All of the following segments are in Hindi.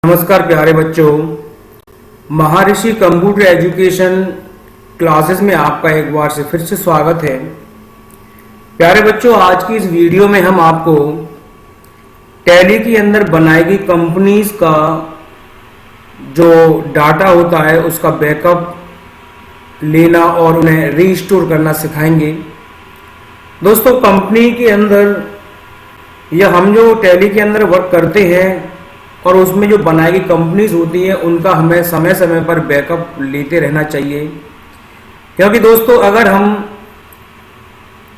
नमस्कार प्यारे बच्चों, महर्षि कंप्यूटर एजुकेशन क्लासेस में आपका एक बार से फिर से स्वागत है। प्यारे बच्चों, आज की इस वीडियो में हम आपको टैली के अंदर बनाई गई कंपनीज का जो डाटा होता है उसका बैकअप लेना और उन्हें रीस्टोर करना सिखाएंगे। दोस्तों, कंपनी के अंदर या हम जो टैली के अंदर वर्क करते हैं और उसमें जो बनाई गई कंपनीज होती हैं उनका हमें समय समय पर बैकअप लेते रहना चाहिए, क्योंकि दोस्तों अगर हम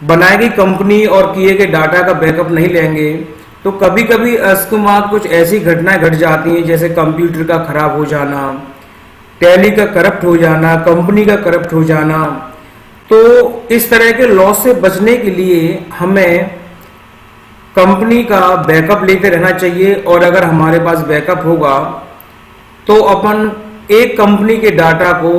बनाई गई कंपनी और किए गए डाटा का बैकअप नहीं लेंगे तो कभी कभी अकस्मात कुछ ऐसी घटनाएं घट जाती हैं, जैसे कंप्यूटर का खराब हो जाना, टैली का करप्ट हो जाना, कंपनी का करप्ट हो जाना। तो इस तरह के लॉस से बचने के लिए हमें कंपनी का बैकअप लेते रहना चाहिए। और अगर हमारे पास बैकअप होगा तो अपन एक कंपनी के डाटा को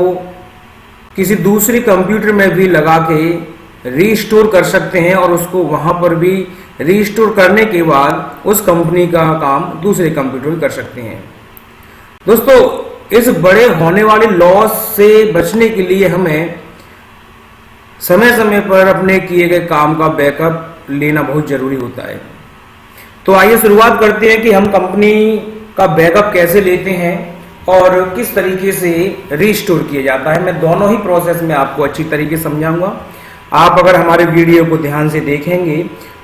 किसी दूसरी कंप्यूटर में भी लगा के रीस्टोर कर सकते हैं और उसको वहां पर भी रीस्टोर करने के बाद उस कंपनी का काम दूसरे कंप्यूटर में कर सकते हैं। दोस्तों, इस बड़े होने वाले लॉस से बचने के लिए हमें समय समय पर अपने किए गए काम का बैकअप लेना बहुत जरूरी होता है। तो आइए शुरुआत करते हैं कि हम कंपनी का बैकअप कैसे लेते हैं और किस तरीके से रीस्टोर किया जाता है। मैं दोनों ही प्रोसेस में आपको अच्छी तरीके से समझाऊंगा। आप अगर हमारे वीडियो को ध्यान से देखेंगे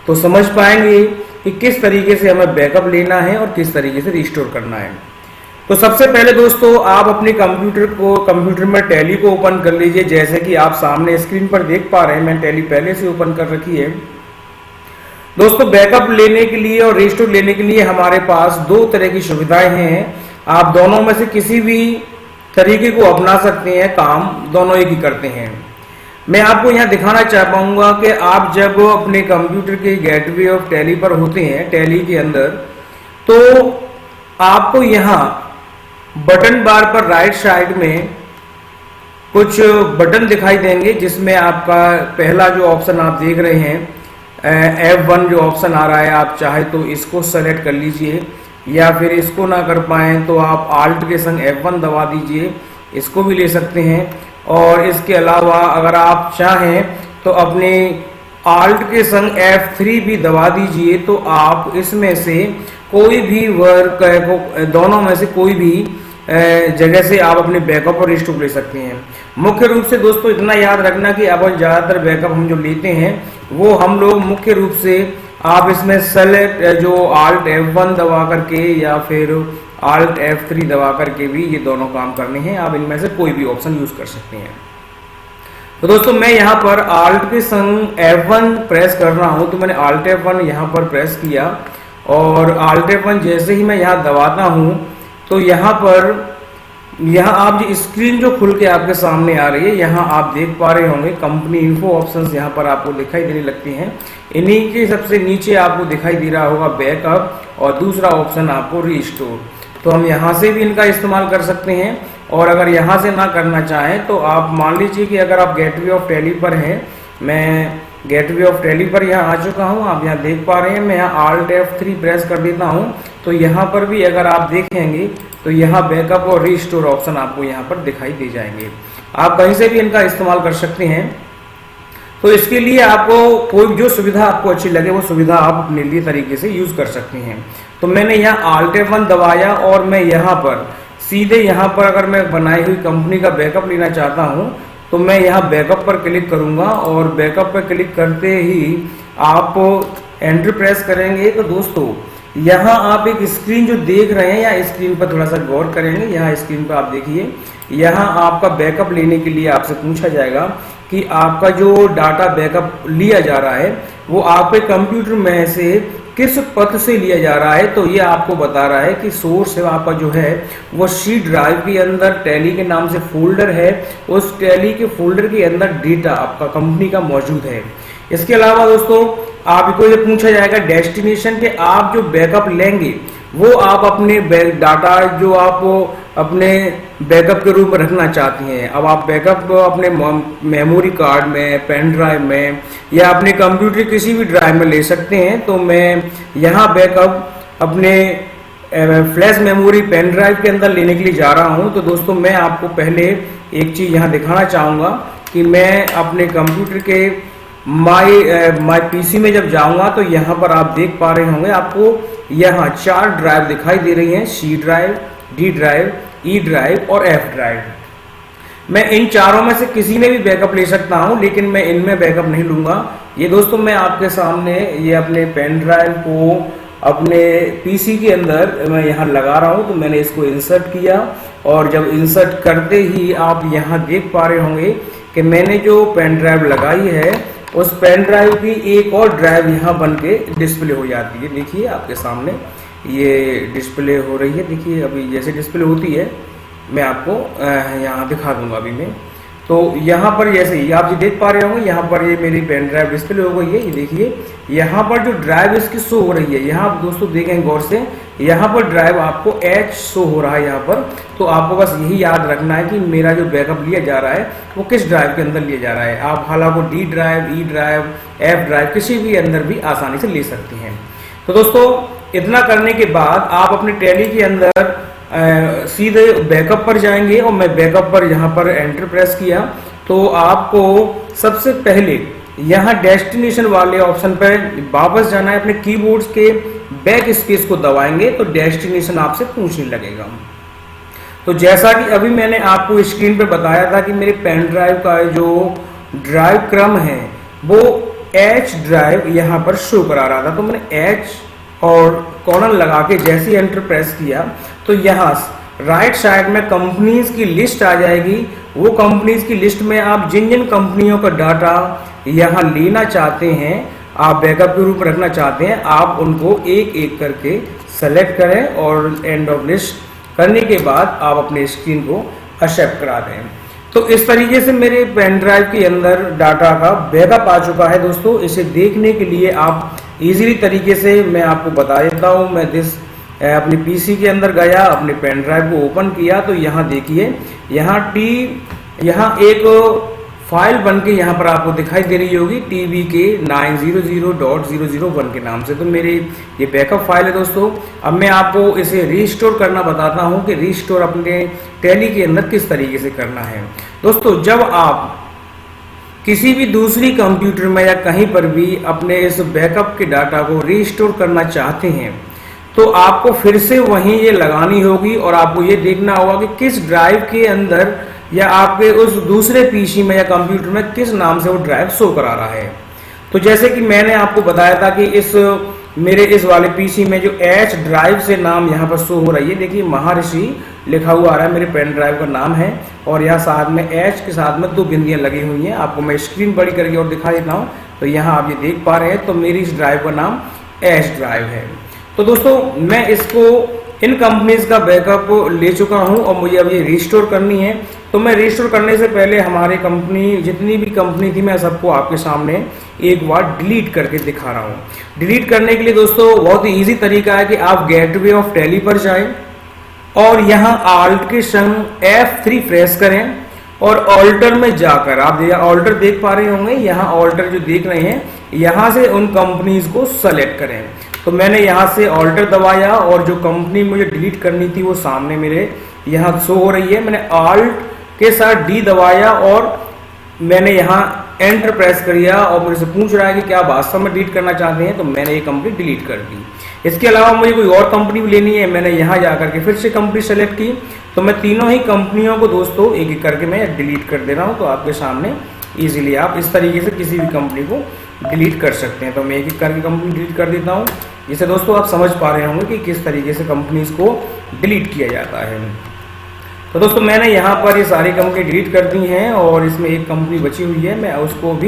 तो समझ पाएंगे कि किस तरीके से हमें बैकअप लेना है और किस तरीके से रीस्टोर करना है। तो सबसे पहले दोस्तों, आप अपने कंप्यूटर में टैली को ओपन कर लीजिए। जैसे कि आप सामने स्क्रीन पर देख पा रहे हैं, मैं टैली पहले से ओपन कर रखी है। दोस्तों, बैकअप लेने के लिए और रीस्टोर लेने के लिए हमारे पास दो तरह की सुविधाएं हैं। आप दोनों में से किसी भी तरीके को अपना सकते हैं, काम दोनों एक ही करते हैं। मैं आपको यहां दिखाना चाह पाऊंगा कि आप जब अपने कंप्यूटर के गेटवे ऑफ टैली पर होते हैं, टैली के अंदर, तो आपको यहां बटन बार पर राइट साइड में कुछ बटन दिखाई देंगे, जिसमें आपका पहला जो ऑप्शन आप देख रहे हैं F1 जो ऑप्शन आ रहा है, आप चाहे तो इसको सेलेक्ट कर लीजिए, या फिर इसको ना कर पाए तो आप Alt के संग F1 दबा दीजिए, इसको भी ले सकते हैं। और इसके अलावा अगर आप चाहें तो अपने Alt के संग F3 भी दबा दीजिए, तो आप इसमें से कोई भी वर्क दोनों में से कोई भी जगह से आप अपने बैकअप और रीस्टोर ले सकते हैं। मुख्य रूप से दोस्तों इतना याद रखना कि अब ज़्यादातर बैकअप हम जो लेते हैं वो हम लोग मुख्य रूप से आप इसमें सेलेक्ट जो Alt F1 दबा करके या फिर Alt F3 दबा करके भी ये दोनों काम करने हैं। आप इनमें से कोई भी ऑप्शन यूज कर सकते हैं। तो दोस्तों, मैं यहाँ पर Alt के संग F1 प्रेस कर रहा हूँ, तो मैंने Alt F1 यहाँ पर प्रेस किया और Alt F1 जैसे ही मैं यहाँ दबाता हूँ तो यहाँ आप जो स्क्रीन जो खुल के आपके सामने आ रही है, यहाँ आप देख पा रहे होंगे कंपनी इन्फो ऑप्शंस यहाँ पर आपको दिखाई देने लगती हैं। इन्हीं के सबसे नीचे आपको दिखाई दे रहा होगा बैकअप और दूसरा ऑप्शन आपको रीस्टोर। तो हम यहाँ से भी इनका इस्तेमाल कर सकते हैं, और अगर यहाँ से ना करना चाहें तो आप मान लीजिए कि अगर आप गेटवे ऑफ टैली पर हैं, मैं गेटवे ऑफ टैली पर यहाँ आ चुका हूँ, आप यहाँ देख पा रहे हैं। मैं यहाँ Alt F3 प्रेस कर देता हूँ, तो यहाँ पर भी अगर आप देखेंगे तो यहाँ बैकअप और रीस्टोर ऑप्शन आपको यहाँ पर दिखाई दे जाएंगे। आप कहीं से भी इनका इस्तेमाल कर सकते हैं। तो इसके लिए आपको कोई जो सुविधा आपको अच्छी लगे वो सुविधा आप अपने लिए तरीके से यूज कर सकते हैं। तो मैंने यहाँ Alt F1 दबाया और मैं यहाँ पर सीधे यहाँ पर अगर मैं बनाई हुई कंपनी का बैकअप लेना चाहता हूँ तो मैं यहाँ बैकअप पर क्लिक करूंगा, और बैकअप पर क्लिक करते ही आप एंटर प्रेस करेंगे। तो दोस्तों, यहाँ आप एक स्क्रीन जो देख रहे हैं, या स्क्रीन पर थोड़ा सा गौर करेंगे, यहाँ स्क्रीन पर आप देखिए, यहाँ आपका बैकअप लेने के लिए आपसे पूछा जाएगा कि आपका जो डाटा बैकअप लिया जा रहा है वो आपके कंप्यूटर में से किस पथ से लिया जा रहा है। तो ये आपको बता रहा है कि सोर्स आपका जो है वो सी ड्राइव के अंदर टैली के नाम से फोल्डर है, उस टैली के फोल्डर के अंदर डेटा आपका कंपनी का मौजूद है। इसके अलावा दोस्तों, आपको ये पूछा जाएगा डेस्टिनेशन के आप जो बैकअप लेंगे वो आप अपने डाटा जो आप अपने बैकअप के रूप में रखना चाहती हैं। अब आप बैकअप अपने मेमोरी कार्ड में, पेन ड्राइव में, या अपने कंप्यूटर किसी भी ड्राइव में ले सकते हैं। तो मैं यहाँ बैकअप अपने फ्लैश मेमोरी पेन ड्राइव के अंदर लेने के लिए जा रहा हूं। तो दोस्तों मैं आपको पहले एक चीज यहां दिखाना चाहूंगा कि मैं अपने कंप्यूटर के माई पीसी में जब जाऊंगा तो यहां पर आप देख पा रहे होंगे, आपको यहां 4 ड्राइव दिखाई दे रही हैं, C drive, D drive, E drive और एफ ड्राइव। मैं इन चारों में से किसी में भी बैकअप ले सकता हूं, लेकिन मैं इनमें बैकअप नहीं लूंगा। ये दोस्तों मैं आपके सामने ये अपने पेन ड्राइव को अपने पीसी के अंदर मैं यहाँ लगा रहा हूँ। तो मैंने इसको इंसर्ट किया और जब इंसर्ट करते ही आप यहाँ देख पा रहे होंगे कि मैंने जो पेन ड्राइव लगाई है उस पेन ड्राइव की एक और ड्राइव यहाँ बन के डिस्प्ले हो जाती है। देखिए आपके सामने ये डिस्प्ले हो रही है। देखिए अभी जैसे डिस्प्ले होती है मैं आपको यहाँ दिखा दूंगा अभी मैं। तो यहाँ पर जैसे ही आप देख पा रहे होंगे, यहाँ पर ये मेरी पेन ड्राइव डिस्प्ले हो गई है। ये देखिए यहाँ पर जो ड्राइव इसकी शो हो रही है, यहाँ आप दोस्तों देखें गौर से, यहाँ पर ड्राइव आपको H शो हो रहा है यहाँ पर। तो आपको बस यही याद रखना है कि मेरा जो बैकअप लिया जा रहा है वो किस ड्राइव के अंदर लिया जा रहा है। आप हालांकि D drive, E drive, F drive किसी भी अंदर भी आसानी से ले सकते हैं। तो दोस्तों इतना करने के बाद आप अपने टैली के अंदर सीधे बैकअप पर जाएंगे और मैं बैकअप पर यहाँ पर एंटर प्रेस किया तो आपको सबसे पहले यहाँ डेस्टिनेशन वाले ऑप्शन पर वापस जाना है। अपने कीबोर्ड्स के बैक स्पेस को दबाएंगे तो डेस्टिनेशन आपसे पूछने लगेगा। तो जैसा कि अभी मैंने आपको स्क्रीन पे बताया था कि मेरे पेन ड्राइव का जो ड्राइव क्रम है वो H ड्राइव यहाँ पर शो करा रहा था। तो मैंने H और कॉर्नर लगा के जैसे एंटर प्रेस किया तो यहाँ राइट साइड में कंपनीज की लिस्ट आ जाएगी। वो कंपनीज की लिस्ट में आप जिन जिन कंपनियों का डाटा यहाँ लेना चाहते हैं, आप बैकअप के रूप में रखना चाहते हैं, आप उनको एक एक करके सेलेक्ट करें और एंड ऑफ लिस्ट करने के बाद आप अपने स्क्रीन को एक्सेप्ट करा दें। तो इस तरीके से मेरे पेन ड्राइव के अंदर डाटा का बैकअप आ चुका है। दोस्तों इसे देखने के लिए आप इजीली तरीके से मैं आपको बता देता हूँ। मैं अपने पीसी के अंदर गया, अपने पेन ड्राइव को ओपन किया तो यहाँ देखिए यहाँ एक फाइल बन के यहाँ पर आपको दिखाई दे रही होगी TBK 900.001 के नाम से। तो मेरी ये बैकअप फाइल है दोस्तों। अब मैं आपको इसे रीस्टोर करना बताता हूँ कि रीस्टोर अपने टैली के अंदर किस तरीके से करना है। दोस्तों जब आप किसी भी दूसरी कंप्यूटर में या कहीं पर भी अपने इस बैकअप के डाटा को रीस्टोर करना चाहते हैं तो आपको फिर से वहीं ये लगानी होगी और आपको ये देखना होगा कि किस ड्राइव के अंदर या आपके उस दूसरे पीसी में या कंप्यूटर में किस नाम से वो ड्राइव शो करा रहा है। तो जैसे कि मैंने आपको बताया था कि मेरे इस वाले पीसी में जो H ड्राइव से नाम यहाँ पर शो हो रही है, देखिए महर्षि लिखा हुआ आ रहा है, मेरे पेन ड्राइव का नाम है और यहाँ साथ में H के साथ में 2 बिंदियां लगी हुई हैं। आपको मैं स्क्रीन बड़ी करके और दिखा देता हूँ। तो यहाँ आप ये देख पा रहे हैं, तो मेरी इस ड्राइव का नाम H ड्राइव है। तो दोस्तों मैं इसको इन कंपनीज का बैकअप ले चुका हूं और मुझे अब ये रिस्टोर करनी है। तो मैं रिस्टोर करने से पहले हमारी कंपनी जितनी भी कंपनी थी मैं सबको आपके सामने एक बार डिलीट करके दिखा रहा हूं। डिलीट करने के लिए दोस्तों बहुत ही इजी तरीका है कि आप गेटवे ऑफ टैली पर जाएं और यहाँ आल्ट के संग F3 प्रेस करें और ऑल्टर में जाकर आप ऑल्टर देख पा रहे होंगे, यहाँ ऑल्टर जो देख रहे हैं यहाँ से उन कंपनीज को सेलेक्ट करें। तो मैंने यहाँ से ऑल्टर दबाया और जो कंपनी मुझे डिलीट करनी थी वो सामने मेरे यहाँ शो हो रही है। मैंने ऑल्ट के साथ D दबाया और मैंने यहाँ एंटर प्रेस किया और मुझे से पूछ रहा है कि क्या वास्तव में डिलीट करना चाहते हैं। तो मैंने ये कंपनी डिलीट कर दी। इसके अलावा मुझे कोई और कंपनी भी लेनी है, मैंने यहाँ जाकर के फिर से कंपनी सेलेक्ट की। तो मैं तीनों ही कंपनियों को दोस्तों एक एक करके मैं डिलीट कर दे रहा हूँ। तो आपके सामने इजीली आप इस तरीके से किसी भी कंपनी को डिलीट कर सकते हैं। तो मैं एक एक करके कंपनी डिलीट कर देता हूँ, जिससे दोस्तों आप समझ पा रहे होंगे कि किस तरीके से कंपनीज को डिलीट किया जाता है। तो दोस्तों मैंने यहाँ पर ये सारी कंपनी डिलीट कर दी हैं और इसमें एक कंपनी बची हुई है, मैं उसको भी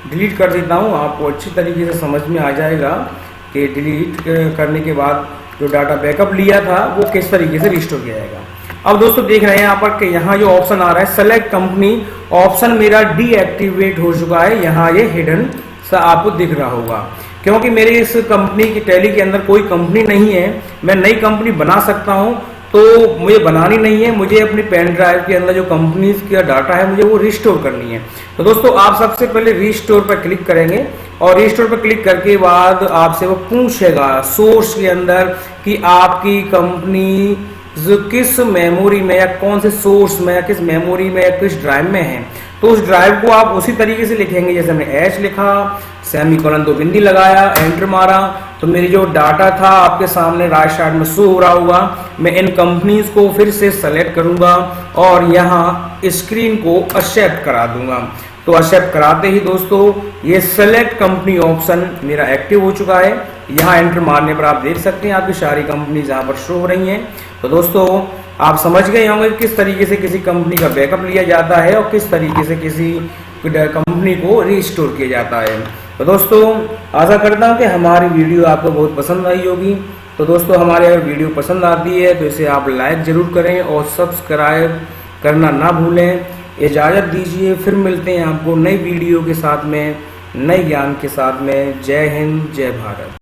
डिलीट कर देता हूँ। आपको अच्छी तरीके से समझ में आ जाएगा कि डिलीट करने के बाद जो डाटा बैकअप लिया था वो किस तरीके से रिस्टोर किया जाएगा। अब दोस्तों देख रहे हैं यहाँ पर कि यहाँ जो ऑप्शन आ रहा है सेलेक्ट कंपनी, ऑप्शन मेरा डीएक्टिवेट हो चुका है। यहाँ ये हिडन सा आपको दिख रहा होगा, क्योंकि मेरे इस कंपनी की टैली के अंदर कोई कंपनी नहीं है। मैं नई कंपनी बना सकता हूँ, तो मुझे बनानी नहीं है, मुझे अपनी पेन ड्राइव के अंदर जो कंपनीज का डाटा है मुझे वो रिस्टोर करनी है। तो दोस्तों आप सबसे पहले रिस्टोर पर क्लिक करेंगे और रिस्टोर पर क्लिक करके बाद आपसे वो पूछेगा सोर्स के अंदर कि आपकी कंपनी जो किस मेमोरी में या कौन से सोर्स में या किस मेमोरी में या किस ड्राइव में है। तो उस ड्राइव को आप उसी तरीके से लिखेंगे जैसे हमने एच लिखा, सेमीकोलन 2 बिंदी लगाया, एंटर मारा, तो मेरी जो डाटा था आपके सामने राइट साइड में शो हो रहा होगा। मैं इन कंपनीज को फिर से सेलेक्ट करूंगा और यहाँ स्क्रीन को एक्सेप्ट करा दूंगा। तो एक्सेप्ट कराते ही दोस्तों ये सेलेक्ट कंपनी ऑप्शन मेरा एक्टिव हो चुका है। यहाँ एंटर मारने पर आप देख सकते हैं आपकी सारी कंपनीज यहाँ पर शो हो रही हैं। तो दोस्तों आप समझ गए होंगे किस तरीके से किसी कंपनी का बैकअप लिया जाता है और किस तरीके से किसी कंपनी को रिस्टोर किया जाता है। तो दोस्तों आशा करता हूँ कि हमारी वीडियो आपको बहुत पसंद आई होगी। तो दोस्तों हमारे अगर वीडियो पसंद आती है तो इसे आप लाइक ज़रूर करें और सब्सक्राइब करना ना भूलें। इजाज़त दीजिए, फिर मिलते हैं आपको नई वीडियो के साथ में, नए ज्ञान के साथ में। जय हिंद, जय भारत।